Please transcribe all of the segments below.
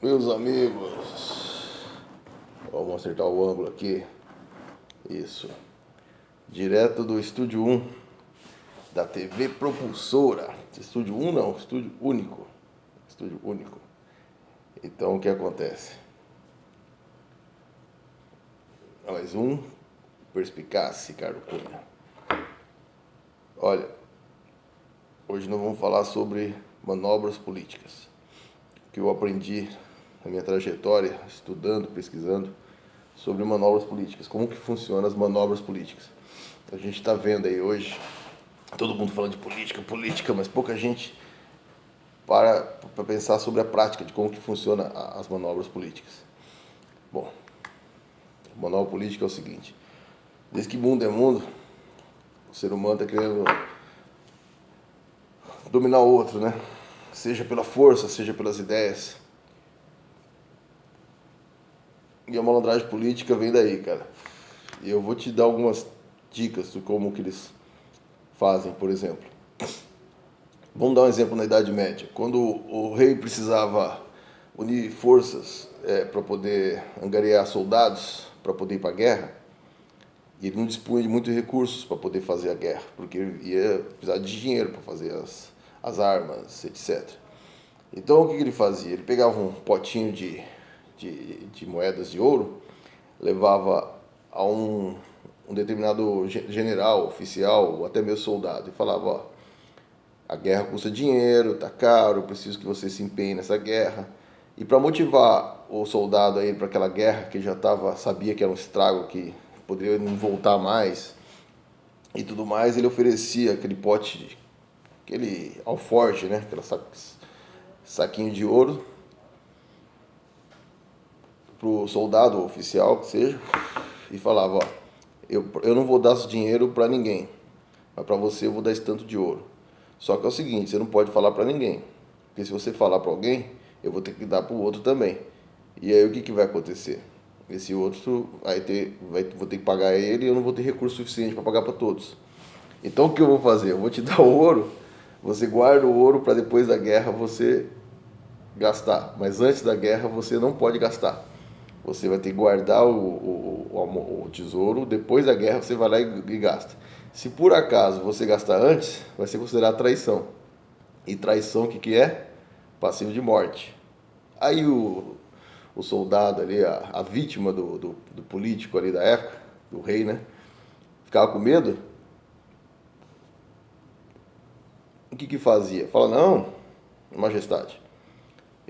Meus amigos, vamos acertar o ângulo aqui. Isso. Direto do estúdio 1 da TV Propulsora. Estúdio 1 não, estúdio único. Estúdio único. Então o que acontece? Mais um perspicaz, Ricardo Cunha. Olha, hoje nós vamos falar sobre manobras políticas. O que eu aprendi na minha trajetória, estudando, pesquisando sobre manobras políticas, como que funcionam as manobras políticas. A gente está vendo aí hoje, todo mundo falando de política, mas pouca gente para pensar sobre a prática de como que funciona as manobras políticas. Bom, a manobra política é o seguinte: desde que mundo é mundo, o ser humano está querendo dominar o outro, né? Seja pela força, seja pelas ideias. E a malandragem política vem daí, cara. E eu vou te dar algumas dicas de como que eles fazem, por exemplo. Vamos dar um exemplo na Idade Média. Quando o rei precisava unir forças para poder angariar soldados, para poder ir para a guerra, e ele não dispunha de muitos recursos para poder fazer a guerra, porque ia precisar de dinheiro para fazer as armas, etc. Então o que ele fazia? Ele pegava um potinho de moedas de ouro, levava a um determinado general, oficial, ou até mesmo soldado, e falava: ó, a guerra custa dinheiro, tá caro, eu preciso que você se empenhe nessa guerra. E para motivar o soldado a ir para aquela guerra, que já sabia que era um estrago, que poderia não voltar mais e tudo mais, ele oferecia aquele pote, aquele alforje, né, aquele saquinho de ouro pro soldado oficial, que seja, e falava: ó, eu não vou dar esse dinheiro para ninguém, mas para você eu vou dar esse tanto de ouro. Só que é o seguinte, você não pode falar para ninguém, porque se você falar para alguém, eu vou ter que dar para o outro também. E aí o que vai acontecer? Esse outro vou ter que pagar ele e eu não vou ter recurso suficiente para pagar para todos. Então o que eu vou fazer? Eu vou te dar o ouro, você guarda o ouro para depois da guerra você gastar. Mas antes da guerra você não pode gastar. Você vai ter que guardar o tesouro, depois da guerra você vai lá e gasta. Se por acaso você gastar antes, vai ser considerado traição. E traição o que é? Passivo de morte. Aí o soldado ali, a vítima do político ali da época, do rei, né? Ficava com medo. O que fazia? Fala: não, majestade,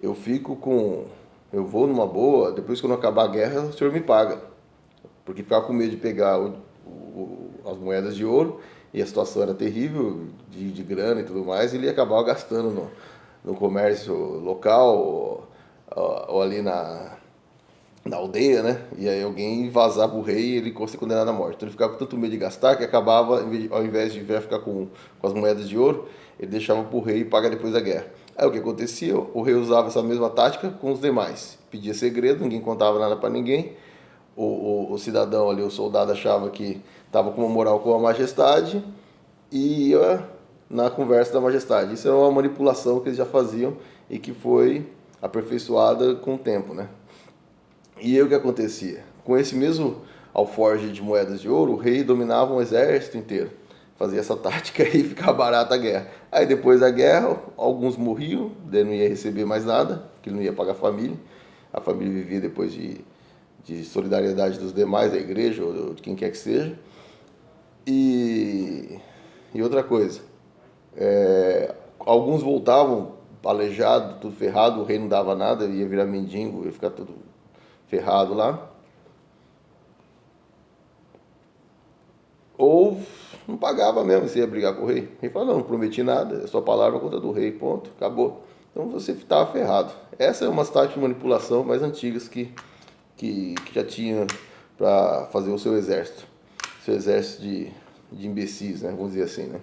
eu fico com... Eu vou numa boa, depois que eu não acabar a guerra, o senhor me paga. Porque ficava com medo de pegar as moedas de ouro, e a situação era terrível, de grana e tudo mais, e ele acabava gastando no comércio local, ou ali na aldeia, né? E aí alguém vazava o rei e ele fosse condenado à morte. Então ele ficava com tanto medo de gastar que acabava, ao invés de ficar com as moedas de ouro, ele deixava para o rei e paga depois da guerra. Aí o que acontecia? O rei usava essa mesma tática com os demais. Pedia segredo, ninguém contava nada para ninguém. O cidadão ali, o soldado, achava que estava com uma moral com a majestade e ia na conversa da majestade. Isso era uma manipulação que eles já faziam e que foi aperfeiçoada com o tempo, né? E aí o que acontecia? Com esse mesmo alforje de moedas de ouro, o rei dominava um exército inteiro. Fazia essa tática e ficava barata a guerra. Aí depois da guerra, alguns morriam, daí não ia receber mais nada, porque ele não ia pagar a família. A família vivia depois de solidariedade dos demais, da igreja ou de quem quer que seja. E outra coisa, alguns voltavam aleijado, tudo ferrado, o rei não dava nada, ia virar mendigo, ia ficar tudo ferrado lá. Ou não pagava mesmo, você ia brigar com o rei. O rei falou: não prometi nada, é sua palavra contra a do rei, ponto, acabou. Então você estava ferrado. Essa é uma tática de manipulação mais antigas que já tinha para fazer o seu exército de imbecis, né? Vamos dizer assim, né?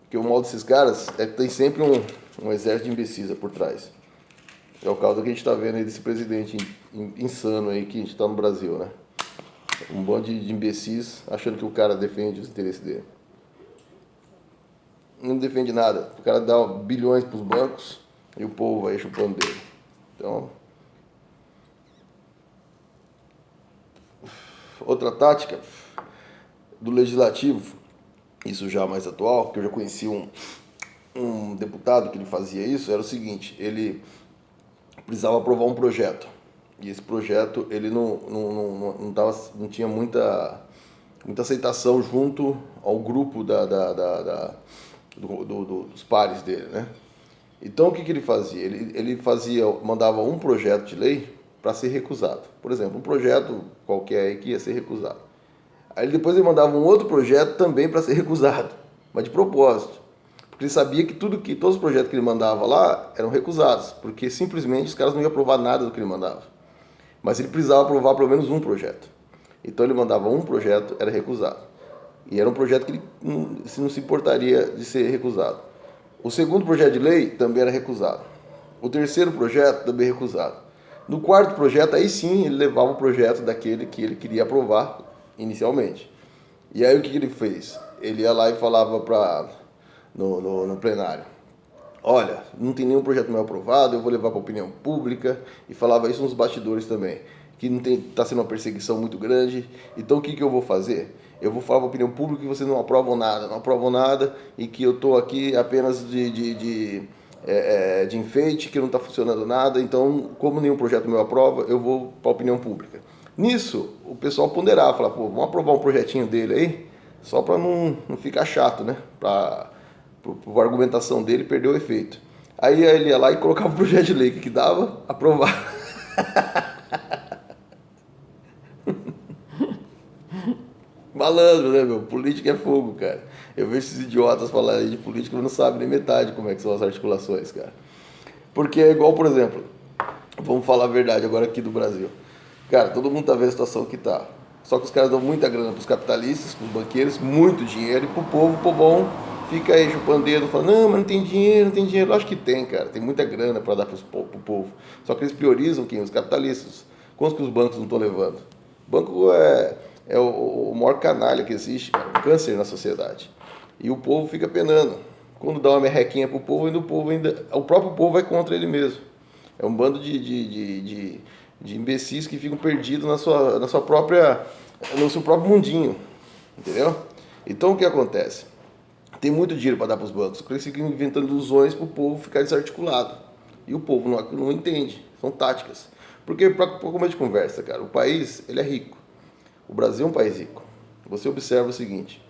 Porque o mal desses caras é que tem sempre um exército de imbecis por trás. É o caso que a gente está vendo aí desse presidente insano aí que a gente está no Brasil, né? Um bando de imbecis achando que o cara defende os interesses dele. Não defende nada. O cara dá bilhões para os bancos e o povo vai chupando dele. Então, outra tática do legislativo, isso já mais atual, que eu já conheci um deputado que ele fazia isso, era o seguinte: ele precisava aprovar um projeto. E esse projeto ele não tinha muita aceitação junto ao grupo dos pares dele, né? Então o que ele fazia? Ele mandava um projeto de lei para ser recusado. Por exemplo, um projeto qualquer aí que ia ser recusado. Aí depois ele mandava um outro projeto também para ser recusado, mas de propósito. Porque ele sabia que todos os projetos que ele mandava lá eram recusados, porque simplesmente os caras não iam aprovar nada do que ele mandava. Mas ele precisava aprovar pelo menos um projeto. Então ele mandava um projeto, era recusado. E era um projeto que ele não se importaria de ser recusado. O segundo projeto de lei também era recusado. O terceiro projeto também recusado. No quarto projeto, aí sim, ele levava o projeto daquele que ele queria aprovar inicialmente. E aí o que ele fez? Ele ia lá e falava no plenário: olha, não tem nenhum projeto meu aprovado, eu vou levar para a opinião pública, e falava isso nos bastidores também, que está sendo uma perseguição muito grande, então o que eu vou fazer? Eu vou falar para a opinião pública que vocês não aprovam nada, e que eu estou aqui apenas de enfeite, que não está funcionando nada, então, como nenhum projeto meu aprova, eu vou para a opinião pública. Nisso, o pessoal ponderava, falar: pô, vamos aprovar um projetinho dele aí, só para não ficar chato, né? A argumentação dele perdeu o efeito. Aí ele ia lá e colocava o projeto de lei que dava, aprovar. Malandro, né, meu? Política é fogo, cara. Eu vejo esses idiotas falarem de política, mas não sabem nem metade como é que são as articulações, cara. Porque é igual, por exemplo, vamos falar a verdade agora aqui do Brasil. Cara, todo mundo tá vendo a situação que tá. Só que os caras dão muita grana pros capitalistas, pros banqueiros, muito dinheiro, e pro povo, o povão fica aí chupando dedo, falando: não, mas não tem dinheiro, não tem dinheiro. Acho que tem, cara. Tem muita grana para dar pro povo. Só que eles priorizam quem? Os capitalistas. Quantos que os bancos não estão levando? O banco é o maior canalha que existe, cara, um câncer na sociedade. E o povo fica penando. Quando dá uma merrequinha pro povo, o próprio povo vai contra ele mesmo. É um bando de imbecis que ficam perdidos no seu próprio mundinho, entendeu? Então o que acontece? Tem muito dinheiro para dar para os bancos, porque eles ficam inventando ilusões para o povo ficar desarticulado. E o povo não entende, são táticas. Porque, para começo de conversa, cara, o país ele é rico. O Brasil é um país rico. Você observa o seguinte: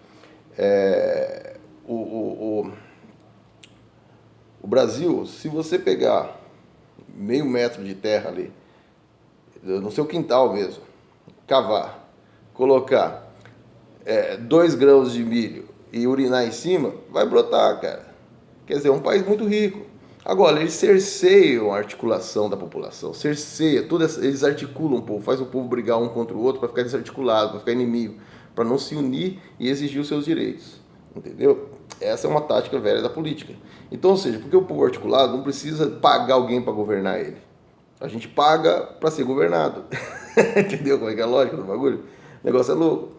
o Brasil, se você pegar meio metro de terra ali, no seu quintal mesmo, cavar, colocar 2 grãos de milho e urinar em cima, vai brotar, cara. Quer dizer, é um país muito rico. Agora, eles cerceiam a articulação da população, eles articulam o povo, faz o povo brigar um contra o outro para ficar desarticulado, para ficar inimigo, para não se unir e exigir os seus direitos. Entendeu? Essa é uma tática velha da política. Então, ou seja, porque o povo articulado não precisa pagar alguém para governar ele. A gente paga para ser governado. Entendeu como é que é a lógica do bagulho? O negócio é louco.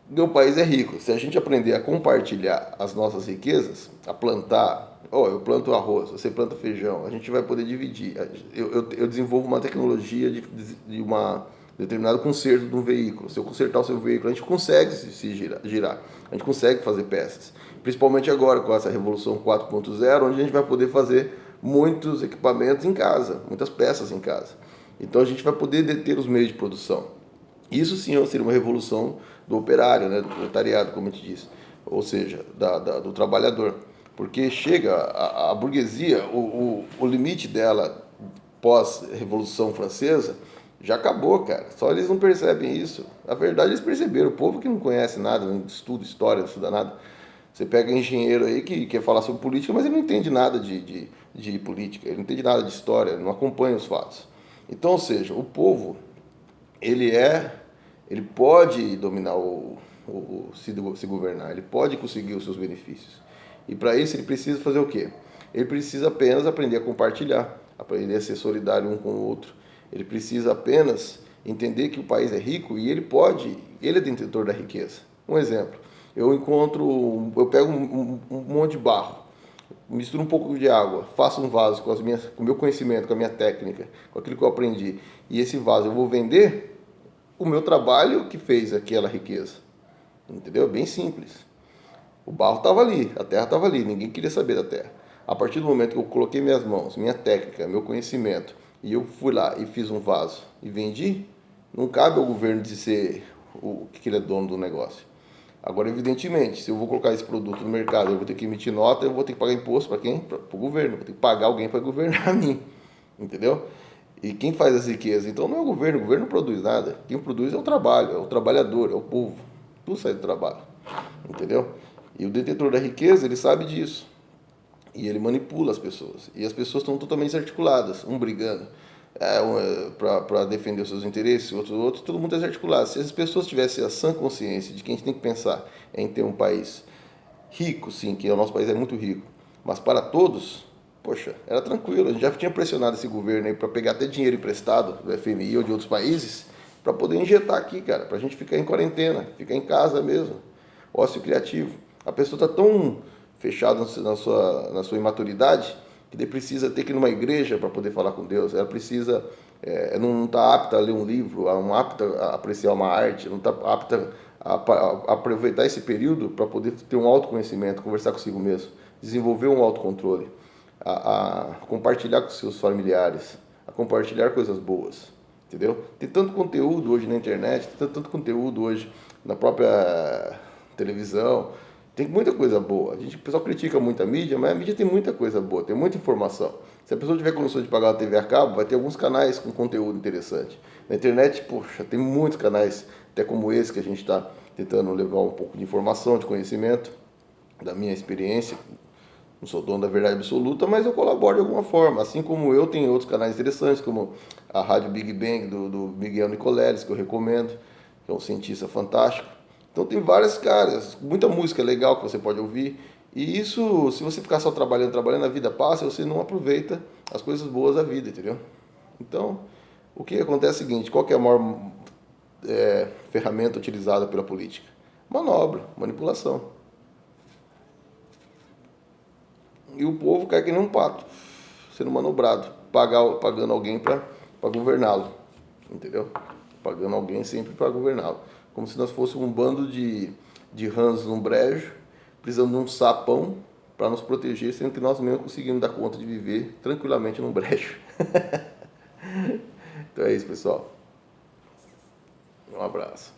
Meu país é rico. Se a gente aprender a compartilhar as nossas riquezas, a plantar, eu planto arroz, você planta feijão, a gente vai poder dividir. Eu desenvolvo uma tecnologia de uma determinado conserto de um veículo. Se eu consertar o seu veículo, a gente consegue se girar. A gente consegue fazer peças. Principalmente agora com essa revolução 4.0, onde a gente vai poder fazer muitos equipamentos em casa, muitas peças em casa. Então a gente vai poder deter os meios de produção. Isso sim seria uma revolução do operário, né, do proletariado, como a gente disse, ou seja, do trabalhador. Porque chega a burguesia, o limite dela pós-Revolução Francesa já acabou, cara. Só eles não percebem isso. Na verdade, eles perceberam. O povo que não conhece nada, não estuda história, não estuda nada. Você pega engenheiro aí que quer falar sobre política, mas ele não entende nada de política, ele não entende nada de história, ele não acompanha os fatos. Então, ou seja, o povo, ele pode dominar se governar, ele pode conseguir os seus benefícios. E para isso ele precisa fazer o quê? Ele precisa apenas aprender a compartilhar, aprender a ser solidário um com o outro. Ele precisa apenas entender que o país é rico e ele é detentor da riqueza. Um exemplo: eu pego um monte de barro. misturo um pouco de água, faço um vaso com com o meu conhecimento, com a minha técnica, com aquilo que eu aprendi, e esse vaso eu vou vender, o meu trabalho que fez aquela riqueza. Entendeu? Bem simples. O barro estava ali, a terra estava ali, ninguém queria saber da terra. A partir do momento que eu coloquei minhas mãos, minha técnica, meu conhecimento, e eu fui lá e fiz um vaso e vendi, não cabe ao governo dizer o que ele é dono do negócio. Agora, evidentemente, se eu vou colocar esse produto no mercado, eu vou ter que emitir nota, eu vou ter que pagar imposto para quem? Para o governo. Vou ter que pagar alguém para governar a mim. Entendeu? E quem faz as riquezas? Então não é o governo não produz nada. Quem produz é o trabalho, é o trabalhador, é o povo. Tudo sai do trabalho. Entendeu? E o detentor da riqueza, ele sabe disso. E ele manipula as pessoas. E as pessoas estão totalmente desarticuladas, um brigando para defender os seus interesses, outro, todo mundo é desarticulado. Se as pessoas tivessem a sã consciência de que a gente tem que pensar em ter um país rico, sim, que o nosso país é muito rico, mas para todos, poxa, era tranquilo. A gente já tinha pressionado esse governo aí para pegar até dinheiro emprestado do FMI ou de outros países para poder injetar aqui, cara, para a gente ficar em quarentena, ficar em casa mesmo, ócio criativo. A pessoa está tão fechada na sua imaturidade que daí precisa ter que ir numa igreja para poder falar com Deus. Ela precisa, não está apta a ler um livro, não apta a apreciar uma arte, não está apta a aproveitar esse período para poder ter um autoconhecimento, conversar consigo mesmo, desenvolver um autocontrole, a compartilhar com seus familiares, a compartilhar coisas boas, entendeu? Tem tanto conteúdo hoje na internet, tem tanto conteúdo hoje na própria televisão, tem muita coisa boa. O pessoal critica muito a mídia, mas a mídia tem muita coisa boa, tem muita informação. Se a pessoa tiver condições de pagar a TV a cabo, vai ter alguns canais com conteúdo interessante. Na internet, poxa, tem muitos canais, até como esse que a gente está tentando levar um pouco de informação, de conhecimento, da minha experiência. Não sou dono da verdade absoluta, mas eu colaboro de alguma forma. Assim como eu, tenho outros canais interessantes, como a Rádio Big Bang, do Miguel Nicoleles, que eu recomendo, que é um cientista fantástico. Então tem vários caras, muita música legal que você pode ouvir. E isso, se você ficar só trabalhando, a vida passa, você não aproveita as coisas boas da vida, entendeu? Então, o que acontece é o seguinte, qual que é a maior ferramenta utilizada pela política? Manobra, manipulação. E o povo cai que nem um pato, sendo manobrado, pagando alguém para governá-lo, entendeu? Pagando alguém sempre para governá-lo. Como se nós fôssemos um bando de rãs num brejo, precisando de um sapão para nos proteger, sendo que nós mesmos conseguimos dar conta de viver tranquilamente num brejo. Então é isso, pessoal. Um abraço.